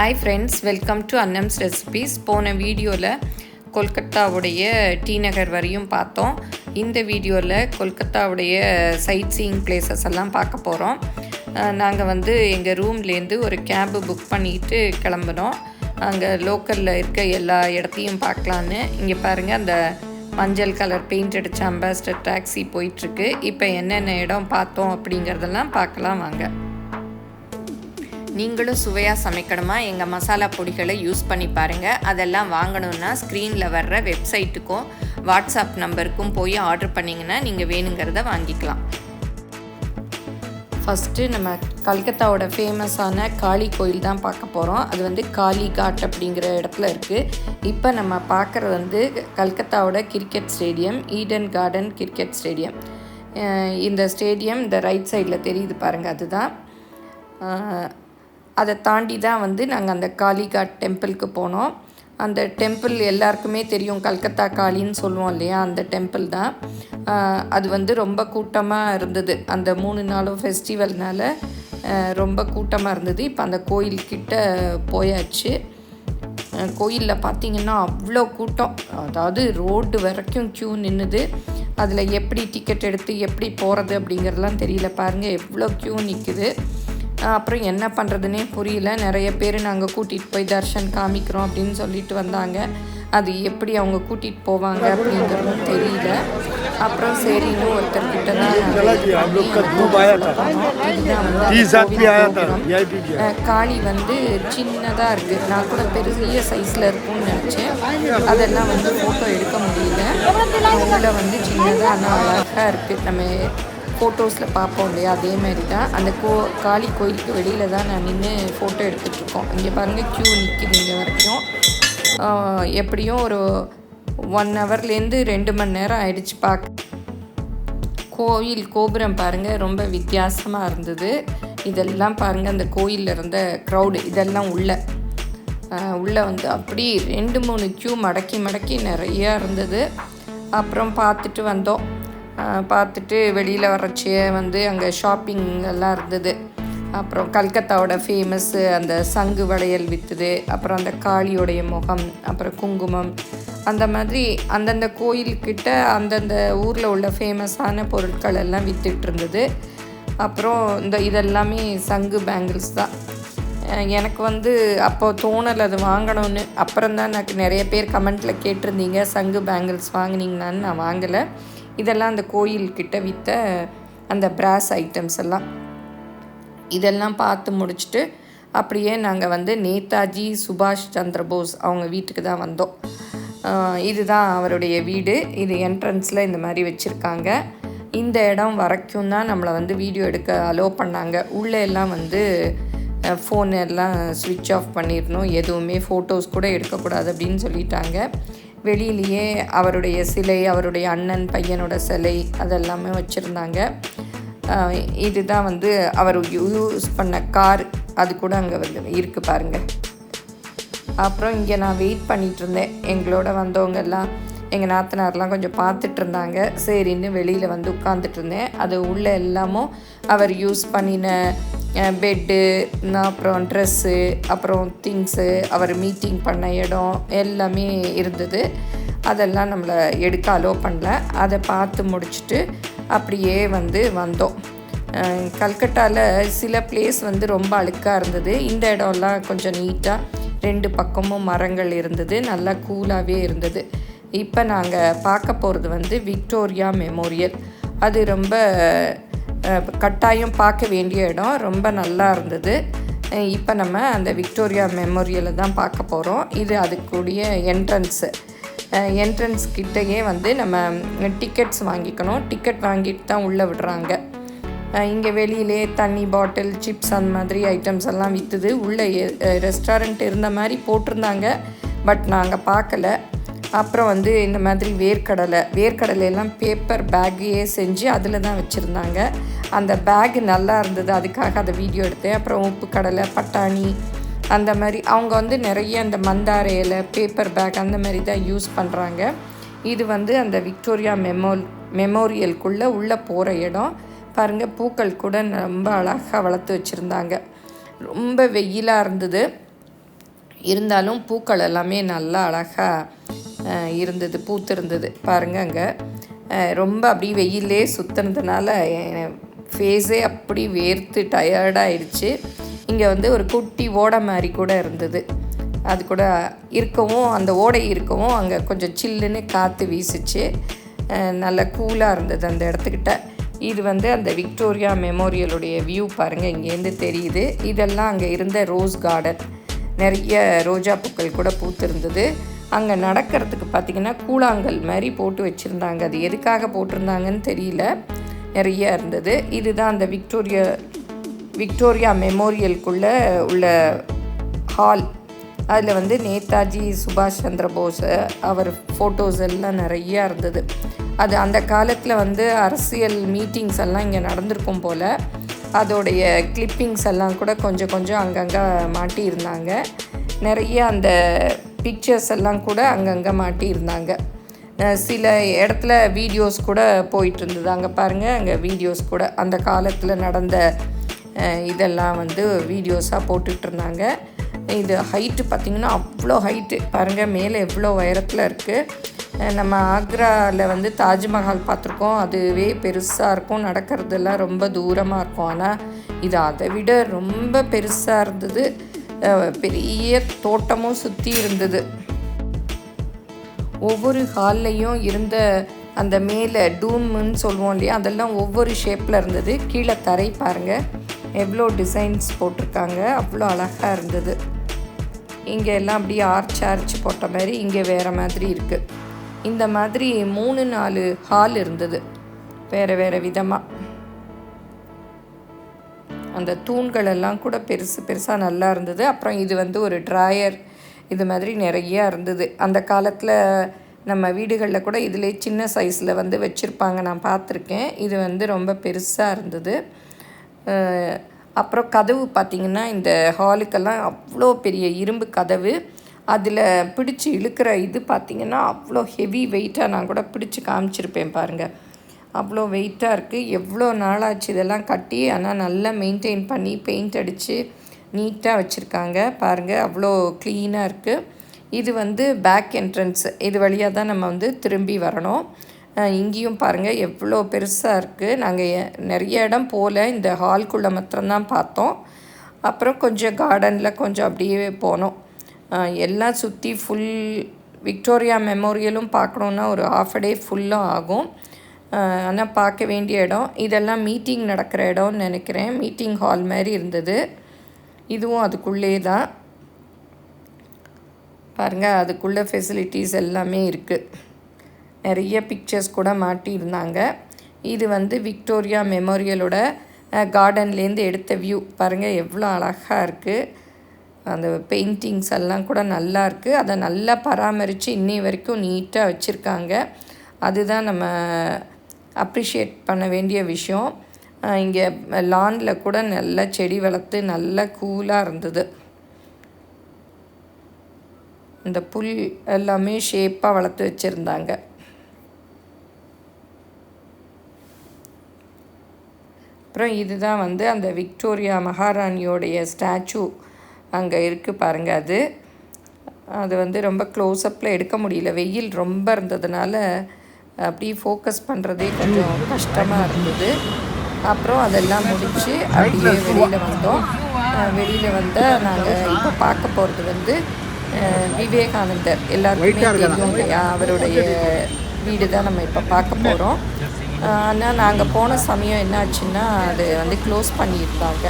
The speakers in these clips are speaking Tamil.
Hi friends, welcome to Annam's Recipes. போன வீடியோவில் கொல்கத்தாவுடைய டி நகர் வரையும் பார்த்தோம். இந்த வீடியோவில் கொல்கத்தாவுடைய சைட் சீயிங் பிளேசஸ் எல்லாம் பார்க்க போகிறோம். நாங்கள் எங்கள் ரூம்லேருந்து ஒரு கேபு புக் பண்ணிட்டு கிளம்புனோம். அங்கே லோக்கலில் இருக்க எல்லா இடத்தையும் பார்க்கலான்னு. இங்கே பாருங்கள், அந்த மஞ்சள் கலர் பெயிண்ட் அடித்த அம்பாஸ்டர் டாக்ஸி போயிட்டுருக்கு. இப்போ என்னென்ன இடம் பார்த்தோம் அப்படிங்கிறதெல்லாம் பார்க்கலாம் வாங்க. நீங்களும் சுவையாக சமைக்கணுமா? எங்கள் மசாலா பொடிகளை யூஸ் பண்ணி பாருங்கள். அதெல்லாம் வாங்கணுன்னா ஸ்க்ரீனில் வர்ற வெப்சைட்டுக்கும் வாட்ஸ்அப் நம்பருக்கும் போய் ஆர்டர் பண்ணிங்கன்னா நீங்கள் வேணுங்கிறத வாங்கிக்கலாம். ஃபஸ்ட்டு நம்ம கல்கத்தாவோட ஃபேமஸான காளி கோயில் தான் பார்க்க போகிறோம். அது காளிகாட் அப்படிங்கிற இடத்துல இருக்குது. இப்போ நம்ம பார்க்குறது கல்கத்தாவோட cricket stadium, Eden Garden cricket stadium. இந்த ஸ்டேடியம் இந்த ரைட் சைடில் தெரியுது பாருங்கள், அதுதான். அதை தாண்டி தான் நாங்கள் அந்த காளிகாட் டெம்பிளுக்கு போனோம். அந்த டெம்பிள் எல்லாருக்குமே தெரியும், கல்கத்தா காளின்னு சொல்லுவோம் இல்லையா, அந்த டெம்பிள் தான். அது ரொம்ப கூட்டமாக இருந்தது. அந்த 3 நாளும் ஃபெஸ்டிவல்னால ரொம்ப கூட்டமாக இருந்தது. இப்போ அந்த கோயில்கிட்ட போயாச்சு. கோயிலில் பார்த்திங்கன்னா அவ்வளோ கூட்டம், அதாவது ரோடு வரைக்கும் க்யூ நின்றுது. அதில் எப்படி டிக்கெட் எடுத்து எப்படி போகிறது அப்படிங்கிறதுலாம் தெரியல. பாருங்கள் எவ்வளோ க்யூ நிற்குது. அப்புறம் என்ன பண்ணுறதுனே புரியல. நிறைய பேர் நாங்கள் கூட்டிகிட்டு போய் தர்ஷன் காமிக்கிறோம் அப்படின்னு சொல்லிட்டு வந்தாங்க. அது எப்படி அவங்க கூட்டிகிட்டு போவாங்க அப்படிங்கிறதும் தெரியல. அப்புறம் சரின்னு ஒருத்தர்கிட்ட தான் காளி சின்னதாக இருக்குது. நான் கூட பெரிய சைஸில் இருக்கும்னு நினச்சேன். அதெல்லாம் ஃபோட்டோ எடுக்க முடியல. உள்ள சின்னதாக ஆனால் அழகாக இருக்குது. நம்ம ஃபோட்டோஸில் பார்ப்போம் இல்லையா, அதேமாரி தான். அந்த காளி கோயிலுக்கு வெளியில் தான் நான் நின்று ஃபோட்டோ எடுத்துகிட்ருக்கோம். இங்கே பாருங்கள், க்யூ நிற்கிது இங்கே வரைக்கும். எப்படியும் ஒரு 1 ஹவர்லேருந்து 2 மணி நேரம் ஆயிடுச்சு பார்க்க. கோயில் கோபுரம் பாருங்கள், ரொம்ப வித்தியாசமாக இருந்தது. இதெல்லாம் பாருங்கள், அந்த கோயிலில் இருந்த க்ரௌடு இதெல்லாம் உள்ளே அப்படி 2-3 க்யூ மடக்கி நிறையா இருந்தது. அப்புறம் பார்த்துட்டு வந்தோம். பார்த்துட்டு வெளியில் வர்றச்சே அங்கே ஷாப்பிங் எல்லாம் இருந்தது. அப்புறம் கல்கத்தாவோட ஃபேமஸ்ஸு அந்த சங்கு வளையல் விற்றுது. அப்புறம் அந்த காளியோடைய முகம், அப்புறம் குங்குமம், அந்த மாதிரி அந்தந்த கோயில்கிட்ட அந்தந்த ஊரில் உள்ள ஃபேமஸான பொருட்கள் எல்லாம் விற்றுட்டு இருந்தது. அப்புறம் இதெல்லாமே சங்கு பேங்கிள்ஸ் தான். எனக்கு அப்போது தோணலை அது வாங்கணும்னு. அப்புறம் தான் எனக்கு நிறைய பேர் கமெண்ட்டில் கேட்டிருந்தீங்க, சங்கு பேங்கிள்ஸ் வாங்கினீங்களான்னு. நான் வாங்கலை. இதெல்லாம் அந்த கோயில்கிட்ட விற்ற அந்த பிராஸ் ஐட்டம்ஸ் எல்லாம். இதெல்லாம் பார்த்து முடிச்சுட்டு அப்படியே நாங்கள் நேதாஜி சுபாஷ் சந்திர போஸ் அவங்க வீட்டுக்கு தான் வந்தோம். இதுதான் அவருடைய வீடு. இது என்ட்ரன்ஸில் இந்த மாதிரி வச்சுருக்காங்க. இந்த இடம் வரைக்கும் தான் நம்மளை வீடியோ எடுக்க அலோவ் பண்ணாங்க. உள்ளே எல்லாம் ஃபோன் எல்லாம் ஸ்விட்ச் ஆஃப் பண்ணிடணும், எதுவுமே ஃபோட்டோஸ் கூட எடுக்கக்கூடாது அப்படின்னு சொல்லிட்டாங்க. வெளியிலேயே அவருடைய சிலை, அவருடைய அண்ணன் பையனோட சிலை அதெல்லாமே வச்சுருந்தாங்க. இதுதான் அவர் யூஸ் பண்ண கார், அது கூட அங்கே இருக்குது பாருங்கள். அப்புறம் இங்கே நான் வெயிட் பண்ணிகிட்டு இருந்தேன். எங்களோட வந்தவங்க எல்லாம், எங்கள் நாத்தனார்லாம் கொஞ்சம் பார்த்துட்டு இருந்தாங்க. சரின்னு வெளியில் உட்காந்துட்டு இருந்தேன். அது உள்ளே எல்லாமும் அவர் யூஸ் பண்ணின பெட்டு, அப்புறம் ட்ரெஸ்ஸு, அப்புறம் திங்ஸு, அவர் மீட்டிங் பண்ண இடம் எல்லாமே இருந்தது. அதெல்லாம் நம்மளை எடுக்க அலோவ் பண்ணல. அதை பார்த்து முடிச்சுட்டு அப்படியே வந்தோம். கல்கட்டாவில் சில பிளேஸ் ரொம்ப அழுக்காக இருந்தது. இந்த இடம்லாம் கொஞ்சம் நீட்டாக 2 பக்கமும் மரங்கள் இருந்தது, நல்லா கூலாகவே இருந்தது. இப்போ நாங்கள் பார்க்க போகிறது விக்டோரியா மெமோரியல். அது ரொம்ப கட்டாயம் பார்க்க வேண்டிய இடம், ரொம்ப நல்லா இருந்தது. இப்போ நம்ம அந்த விக்டோரியா மெமோரியலை தான் பார்க்க போகிறோம். இது அதுக்குரிய என்ட்ரன்ஸ் கிட்டேயே நம்ம டிக்கெட்ஸ் வாங்கிக்கணும். டிக்கெட் வாங்கிட்டு தான் உள்ளே விடுறாங்க. இங்கே வெளியிலே தண்ணி பாட்டில், சிப்ஸ் அந்த மாதிரி ஐட்டம்ஸ் எல்லாம் விற்றுது. உள்ளே ரெஸ்டாரண்ட் இருந்த மாதிரி போட்டிருந்தாங்க, பட் நாங்கள் பார்க்கல. அப்புறம் இந்த மாதிரி வேர்க்கடலையெல்லாம் பேப்பர் பேக்கையே செஞ்சு அதில் தான் வச்சுருந்தாங்க. அந்த பேகு நல்லா இருந்தது, அதுக்காக அதை வீடியோ எடுத்தேன். அப்புறம் உப்பு கடலை, பட்டாணி, அந்த மாதிரி அவங்க நிறைய அந்த மந்தார இலை, பேப்பர் பேக் அந்த மாதிரி தான் யூஸ் பண்ணுறாங்க. இது அந்த விக்டோரியா மெமோரியலுக்குள்ளே உள்ளே போகிற இடம். பாருங்கள், பூக்கள் கூட ரொம்ப அழகாக வளர்த்து வச்சுருந்தாங்க. ரொம்ப வெயிலாக இருந்தது. இருந்தாலும் பூக்கள் எல்லாமே நல்லா அழகாக இருந்தது, பூத்திருந்தது பாருங்கள். அங்கே ரொம்ப அப்படி வெயிலே சுற்றுனதுனால ஃபேஸே அப்படி வேர்த்து டயர்டாகிடுச்சு. இங்கே வந்து ஒரு குட்டி ஓடை மாதிரி கூட இருந்தது, அது கூட இருக்கவும், அந்த ஓடை இருக்கவும் அங்கே கொஞ்சம் சில்லுன்னு காற்று வீசிச்சு, நல்ல கூலாக இருந்தது அந்த இடத்துக்கிட்ட. இது வந்து அந்த விக்டோரியா மெமோரியலுடைய வியூ பாருங்கள், இங்கேருந்து தெரியுது. இதெல்லாம் அங்கே இருந்த ரோஸ் கார்டன், நிறைய ரோஜா பூக்கள் கூட பூத்திருந்தது. அங்கே நடக்கிறதுக்கு பார்த்திங்கன்னா கூழாங்கல் மாதிரி போட்டு வச்சுருந்தாங்க, அது எதுக்காக போட்டிருந்தாங்கன்னு தெரியல, நிறைய இருந்தது. இதுதான் அந்த விக்டோரியா மெமோரியலுக்குள்ளே உள்ள ஹால். அதில் வந்து நேதாஜி சுபாஷ் சந்திர போஸ் அவர் ஃபோட்டோஸ் எல்லாம் நிறையா இருந்தது. அது அந்த காலத்தில் வந்து அரசியல் மீட்டிங்ஸ் எல்லாம் இங்கே நடந்திருக்கும் போல். அதோடைய கிளிப்பிங்ஸ் எல்லாம் கூட கொஞ்சம் கொஞ்சம் அங்கங்கே மாட்டியிருந்தாங்க. நிறைய அந்த பிக்சர்ஸ் எல்லாம் கூட அங்கங்கே மாட்டியிருந்தாங்க. சில இடத்துல வீடியோஸ் கூட போயிட்டுருந்தது. அங்கே பாருங்கள், அங்கே வீடியோஸ் கூட அந்த காலத்தில் நடந்த இதெல்லாம் வந்து வீடியோஸாக போட்டுட்ருந்தாங்க. இது ஹைட்டு பார்த்திங்கன்னா அவ்வளோ ஹைட்டு பாருங்கள், மேலே எவ்வளோ உயரத்தில் இருக்குது. நம்ம ஆக்ராவில் வந்து தாஜ்மஹால் பார்த்துருக்கோம், அதுவே பெருசாக இருக்கும், நடக்கிறதெல்லாம் ரொம்ப தூரமாக இருக்கும். ஆனால் இது அதை விட ரொம்ப பெருசாக இருந்தது. பெரிய தோட்டமும் சுற்றி இருந்தது. ஒவ்வொரு ஹால்லையும் இருந்த அந்த மேலே டூம்னு சொல்லுவோம் இல்லையா, அதெல்லாம் ஒவ்வொரு ஷேப்பில் இருந்தது. கீழே தரை பாருங்கள், எவ்வளோ டிசைன்ஸ் போட்டிருக்காங்க, அவ்வளோ அழகாக இருந்தது. இங்கே எல்லாம் அப்படியே ஆர்ச் போட்ட மாதிரி, இங்கே வேறு மாதிரி இருக்குது. இந்த மாதிரி 3-4 ஹால் இருந்தது வேறு வேறு விதமாக. அந்த தூண்கள் எல்லாம் கூட பெருசாக நல்லா இருந்தது. அப்புறம் இது வந்து ஒரு ட்ராயர், இது மாதிரி நிறையா இருந்தது. அந்த காலத்தில் நம்ம வீடுகளில் கூட இதிலே சின்ன சைஸில் வந்து வச்சுருப்பாங்க, நான் பார்த்துருக்கேன். இது வந்து ரொம்ப பெருசாக இருந்தது. அப்புறம் கதவு பார்த்திங்கன்னா இந்த ஹாலுக்கெல்லாம் அவ்வளோ பெரிய இரும்பு கதவு. அதில் பிடிச்சி இழுக்கிற இது பார்த்திங்கன்னா அவ்வளோ ஹெவி வெயிட்டாக, நான் கூட பிடிச்சி காமிச்சிருப்பேன் பாருங்கள், அவ்வளோ வெயிட்டாக இருக்குது. எவ்வளோ நாளாச்சு இதெல்லாம் கட்டி, ஆனால் நல்லா மெயின்டைன் பண்ணி பெயிண்ட் அடித்து நீட்டாக வச்சுருக்காங்க பாருங்கள், அவ்வளோ க்ளீனாக இருக்குது. இது வந்து பேக் என்ட்ரன்ஸ், இது வழியாக தான் நம்ம வந்து திரும்பி வரணும். இங்கேயும் பாருங்கள் எவ்வளோ பெருசாக இருக்குது. நாங்கள் நிறைய இடம் போல், இந்த ஹால்குள்ளே மாத்திரம்தான் பார்த்தோம். அப்புறம் கொஞ்சம் கார்டனில் கொஞ்சம் அப்படியே போனோம். எல்லாம் சுற்றி ஃபுல் விக்டோரியா மெமோரியலும் பார்க்கணுன்னா ஒரு ½ டே ஃபுல்லாக ஆகும். ஆனால் பார்க்க வேண்டிய இடம். இதெல்லாம் மீட்டிங் நடக்கிற இடம்னு நினைக்கிறேன், மீட்டிங் ஹால் மாதிரி இருந்தது. இதுவும் அதுக்குள்ளே தான் பாருங்கள், அதுக்குள்ளே ஃபெசிலிட்டிஸ் எல்லாமே இருக்குது. நிறைய பிக்சர்ஸ் கூட மாட்டியிருந்தாங்க. இது வந்து விக்டோரியா மெமோரியலோட கார்டன்லேருந்து எடுத்த வியூ பாருங்கள், எவ்வளோ அழகாக இருக்குது. அந்த பெயிண்டிங்ஸ் எல்லாம் கூட நல்லா இருக்குது. அதை நல்லா பராமரித்து இன்னி வரைக்கும் நீட்டாக வச்சுருக்காங்க. அதுதான் நம்ம அப்ரிஷியேட் பண்ண வேண்டிய விஷயம். இங்கே லானில் கூட நல்லா செடி வளர்த்து நல்லா கூலாக இருந்தது. இந்த புல் எல்லாமே ஷேப்பாக வளர்த்து வச்சுருந்தாங்க. அப்புறம் இதுதான் வந்து அந்த விக்டோரியா மகாராணியோடைய ஸ்டாச்சு அங்கே இருக்குது பாருங்கள். அது வந்து ரொம்ப க்ளோஸ்அப்பில் எடுக்க முடியல, வெயில் ரொம்ப இருந்ததுனால அப்படி ஃபோக்கஸ் பண்ணுறதே கொஞ்சம் கஷ்டமாக இருந்தது. அப்புறம் அதெல்லாம் முடித்து அப்படியே வெளியில் வந்தோம். வெளியில் வந்தால் நாங்கள் இப்போ பார்க்க போகிறது வந்து விவேகானந்தர், எல்லாருக்குமே தெரியும் இல்லையா, அவருடைய வீடு தான் நம்ம இப்போ பார்க்க போகிறோம். ஆனால் நாங்கள் போன சமயம் என்னாச்சுன்னா அது வந்து க்ளோஸ் பண்ணியிருந்தாங்க,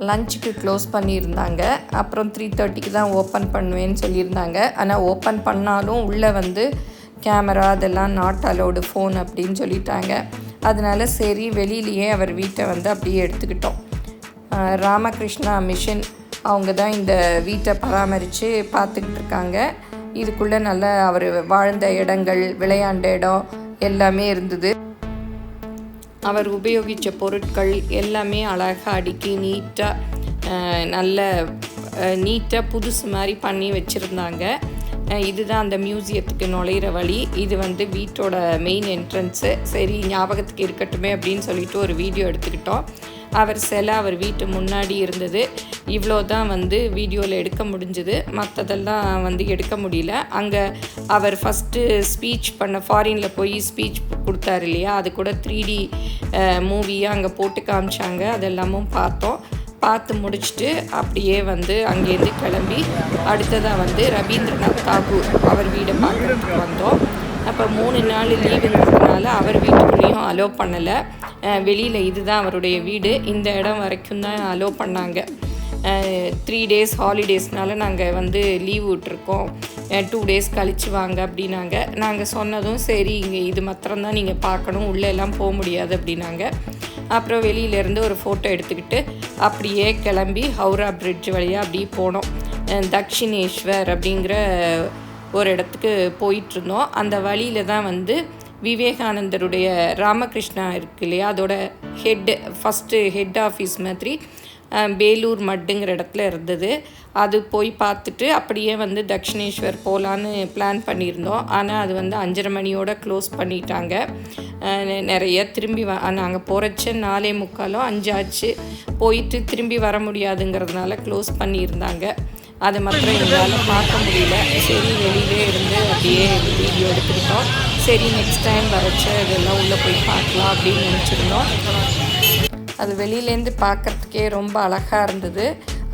லஞ்சுக்கு க்ளோஸ் பண்ணியிருந்தாங்க. அப்புறம் 3:30க்கு தான் ஓப்பன் பண்ணுவேன்னு சொல்லியிருந்தாங்க. ஆனால் ஓப்பன் பண்ணாலும் உள்ளே வந்து கேமரா அதெல்லாம் நாட் அலோடு, ஃபோன் அப்படின்னு சொல்லிட்டாங்க. அதனால சரி வெளியிலேயே அவர் வீட்டை வந்து அப்படியே எடுத்துக்கிட்டோம். ராமகிருஷ்ணா மிஷன் அவங்க தான் இந்த வீட்டை பராமரித்து பார்த்துக்கிட்டு இருக்காங்க. இதுக்குள்ளே நல்லா அவர் வாழ்ந்த இடங்கள், விளையாண்ட இடம் எல்லாமே இருந்தது. அவர் உபயோகித்த பொருட்கள் எல்லாமே அழகாக அடுக்கி நீட்டாக புதுசு மாதிரி பண்ணி வச்சுருந்தாங்க. இதுதான் அந்த மியூசியத்துக்கு நுழையிற வழி. இது வந்து வீட்டோட மெயின் என்ட்ரன்ஸு. சரி ஞாபகத்துக்கு இருக்கட்டுமே அப்படின்னு சொல்லிட்டு ஒரு வீடியோ எடுத்துக்கிட்டோம். அவர் சிலை அவர் வீட்டு முன்னாடி இருந்தது. இவ்வளோ தான் வந்து வீடியோவில் எடுக்க முடிஞ்சுது. மற்றதெல்லாம் வந்து எடுக்க முடியல. அங்கே அவர் ஃபஸ்ட்டு ஸ்பீச் பண்ண ஃபாரினில் போய் ஸ்பீச் கொடுத்தாரு இல்லையா, அது கூட 3D மூவியாக அங்கே போட்டு காமிச்சாங்க. அதெல்லாமும் பார்த்தோம். பார்த்து முடிச்சுட்டு அப்படியே வந்து அங்கேருந்து கிளம்பி அடுத்ததாக வந்து ரவீந்திரநாத் தாகூர் அவர் வீடை பார்க்குறதுக்கு வந்தோம். அப்போ 3 நாள் லீவுங்கிறதுனால அவர் வீட்டுக்குள்ளேயும் அலோவ் பண்ணலை. வெளியில் இதுதான் அவருடைய வீடு. இந்த இடம் வரைக்கும் தான் அலோவ் பண்ணாங்க. 3 days ஹாலிடேஸ்னால நாங்கள் வந்து லீவ் விட்டுருக்கோம், 2 days கழிச்சு வாங்க அப்படின்னாங்க. நாங்கள் சொன்னதும் சரி இங்கே இது மாத்திரம்தான் நீங்கள் பார்க்கணும், உள்ளே எல்லாம் போக முடியாது அப்படின்னாங்க. அப்புறம் வெளியிலேருந்து ஒரு ஃபோட்டோ எடுத்துக்கிட்டு அப்படியே கிளம்பி ஹவுரா பிரிட்ஜ் வழியாக அப்படியே போனோம். தக்ஷிணேஸ்வர் அப்படிங்கிற ஒரு இடத்துக்கு போயிட்டுருந்தோம். அந்த வழியில் தான் வந்து விவேகானந்தருடைய ராமகிருஷ்ணா இருக்கு இல்லையா, அதோட ஃபஸ்ட்டு ஹெட் ஆஃபீஸ் மாதிரி பேலூர் மட்டுங்கிற இடத்துல இருந்தது. அது போய் பார்த்துட்டு அப்படியே வந்து தக்ஷிணேஸ்வர் போகலான்னு பிளான் பண்ணியிருந்தோம். ஆனால் அது வந்து 5:30 மணியோட க்ளோஸ் பண்ணிட்டாங்க. நிறைய திரும்பி நாங்கள் போகிறச்ச 4:45 5 ஆச்சு. போயிட்டு திரும்பி வர முடியாதுங்கிறதுனால க்ளோஸ் பண்ணியிருந்தாங்க. அது மாத்திரம் எங்களால் பார்க்க முடியல. சரி வெளியிலே இருந்து அப்படியே வீடியோ எடுத்துக்கிட்டோம். சரி நெக்ஸ்ட் டைம் வரச்ச இதெல்லாம் உள்ளே போய் பார்க்கலாம் அப்படின்னு நினச்சிருந்தோம். அது வெளியிலேருந்து பார்க்குறதுக்கே ரொம்ப அழகாக இருந்தது.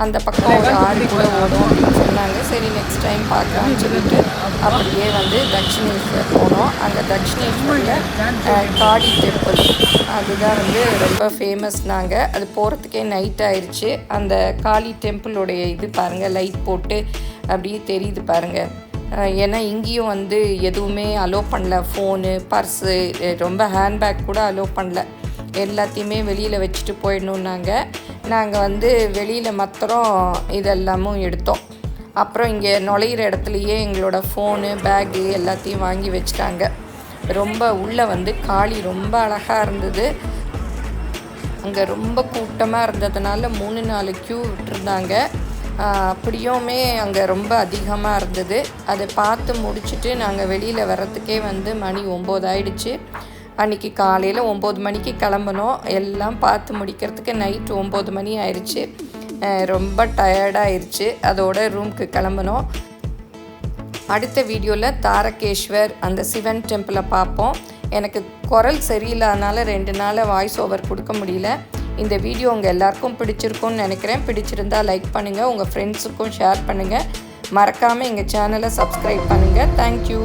அந்த பக்கம் ஒரு ஆறு கூட ஓடும் அப்படின்னு சொன்னாங்க. சரி நெக்ஸ்ட் டைம் பார்க்கலான்னு சொல்லிட்டு அப்படியே வந்து தக்ஷிணேஸ்வர் போனோம். அங்கே தக்ஷிணேஸ்வரில் காளி டெம்பிள் அதுதான் வந்து ரொம்ப ஃபேமஸ்னாங்க. அது போகிறதுக்கே நைட் ஆயிடுச்சு. அந்த காளி டெம்பிளுடைய இது பாருங்கள், லைட் போட்டு அப்படியே தெரியுது பாருங்கள். ஏன்னா இங்கேயும் வந்து எதுவுமே அலோவ் பண்ணல. ஃபோனு, பர்ஸு, ரொம்ப ஹேண்ட்பேக் கூட அலோவ் பண்ணல. எல்லாத்தையுமே வெளியில் வச்சுட்டு போயிடணுன்னாங்க. நாங்கள் வந்து வெளியில் மாத்திரம் இதெல்லாமும் எடுத்தோம். அப்புறம் இங்கே நுழையிற இடத்துலையே எங்களோட ஃபோனு, பேகு எல்லாத்தையும் வாங்கி வச்சுட்டாங்க. ரொம்ப உள்ளே வந்து காளி ரொம்ப அழகாக இருந்தது. அங்கே ரொம்ப கூட்டமாக இருந்ததுனால 3-4 க்யூ விட்டுருந்தாங்க. அப்படியுமே அங்கே ரொம்ப அதிகமாக இருந்தது. அதை பார்த்து முடிச்சுட்டு நாங்கள் வெளியில் வர்றதுக்கே வந்து மணி 9 ஆயிடுச்சு. அன்றைக்கி காலையில் 9 மணிக்கு கிளம்பணும். எல்லாம் பார்த்து முடிக்கிறதுக்கு நைட்டு 9 மணி ஆயிடுச்சு. ரொம்ப டயர்டாகிருச்சு. அதோட ரூமுக்கு கிளம்பணும். அடுத்த வீடியோவில் தாரகேஸ்வர் அந்த சிவன் டெம்பிளை பார்ப்போம். எனக்கு குரல் சரியில்லாதனால 2 நாள் வாய்ஸ் ஓவர் கொடுக்க முடியல. இந்த வீடியோ உங்கள் எல்லாருக்கும் பிடிச்சிருக்கும்னு நினைக்கிறேன். பிடிச்சிருந்தால் லைக் பண்ணுங்கள், உங்கள் ஃப்ரெண்ட்ஸுக்கும் ஷேர் பண்ணுங்கள். மறக்காமல் எங்கள் சேனலை சப்ஸ்கிரைப் பண்ணுங்கள். தேங்க்யூ.